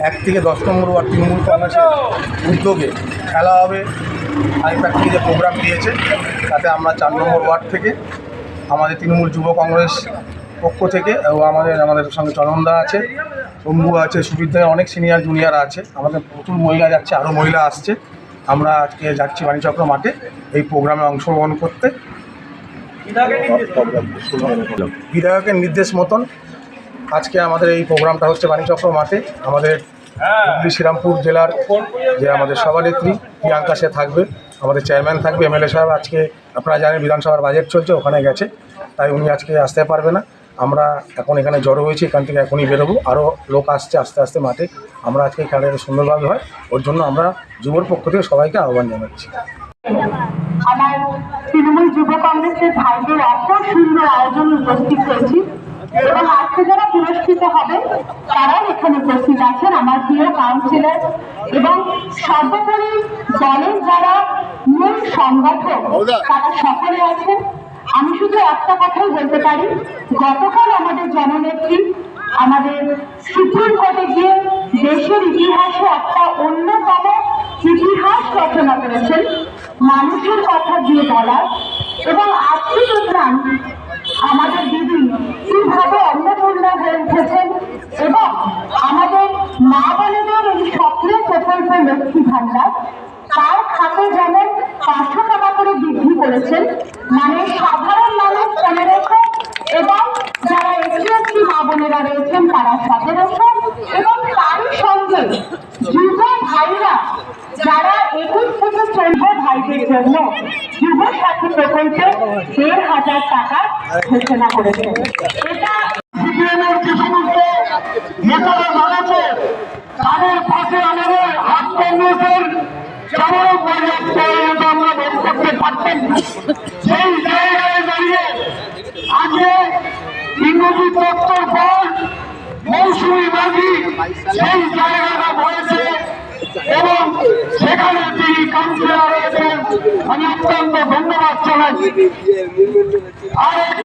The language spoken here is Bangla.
1 থেকে 10 নম্বর ওয়ার্ড তৃণমূল কংগ্রেসের উদ্যোগে খেলা হবে। আইপ্যাক থেকে যে প্রোগ্রাম দিয়েছে তাতে আমরা 4 নম্বর ওয়ার্ড থেকে আমাদের তৃণমূল যুব কংগ্রেস পক্ষ থেকে এবং আমাদের সঙ্গে চরণদা আছে, শম্ভু আছে, সুবিধা, অনেক সিনিয়র জুনিয়র আছে, আমাদের প্রচুর মহিলা যাচ্ছে, আরও মহিলা আসছে। আমরা আজকে যাচ্ছি বাণীচক্র মাঠে এই প্রোগ্রামে অংশগ্রহণ করতে। বিধায়কের নির্দেশ মতন আজকে আমাদের এই প্রোগ্রামটা হচ্ছে বাণীচক্র মাঠে। আমাদের হুগলি শ্রীরামপুর জেলার যে আমাদের সভানেত্রী প্রিয়াঙ্কা সে থাকবে, আমাদের চেয়ারম্যান থাকবে, এমএলএ সাহেব আজকে আপনারা জানেন বিধানসভার বাজেট চলছে, ওখানে গেছে, তাই উনি আজকে আসতে পারবে না। আমরা এখন এখানে জড়ো হয়েছি, এখান থেকে এখনই বেরোবো, আরও লোক আসছে আস্তে আস্তে মাঠে। আমরা আজকে খেলাটা সুন্দরভাবে হয়, ওর জন্য আমরা যুবর পক্ষ থেকে সবাইকে আহ্বান জানাচ্ছি। আমার তৃণমূল যুব কংগ্রেসের ভাইদের এত সুন্দর আয়োজন উপস্থিত হয়েছি এবং আজকে যারা পুরস্কৃত হবে তারাও এখানে উপস্থিত আছেন, আমার প্রিয় কাউন্সিলর এবং সর্বোপরি দলের যারা মূল সংগঠক তারা সকলে আছেন। আমি শুধু একটা কথাই বলতে পারি, গতকাল আমাদের জননেত্রী আমাদের সুপ্রিম কোর্টে গিয়ে দেশের ইতিহাসে একটা অন্যতম ইতিহাস রচনা করেছেন মানুষের কথা দিয়ে বলার। এবং আজকে দেখলাম আমাদের দিদি কিভাবে অন্নপূর্ণা হয়ে উঠেছেন এবং আমাদের মা বোনেদের এই স্বপ্নের প্রকল্প লক্ষ্মী ভান্ডার তার খাতে যেমন 500 টাকা করে বৃদ্ধি করেছেন, মানে সাধারণ মানুষ 1500 এবং যারা এসসি মা বোনেরা রয়েছেন তারা 1700 এবং তারই সঙ্গে যুব ভাইরা যারা 21 থেকে 14 ভাইদের জন্য যুব সাথী প্রকল্পে 1500 টাকা ঘোষণা করেছেন। এটা যে সমস্ত নেতারা দাঁড়াচ্ছে তাদের পাশে আমাদের হাত কংগ্রেসের আমরা বের করতে পারতেন। সেই জায়গায় দাঁড়িয়ে আজকে ইংরেজি তত্ত্বর পর মৌসুমী মাঝি সেই জায়গাটা বলেছে এবং সেখানে তিনি কাউন্সিলর রয়েছেন। আমি অত্যন্ত ধন্যবাদ জানাই।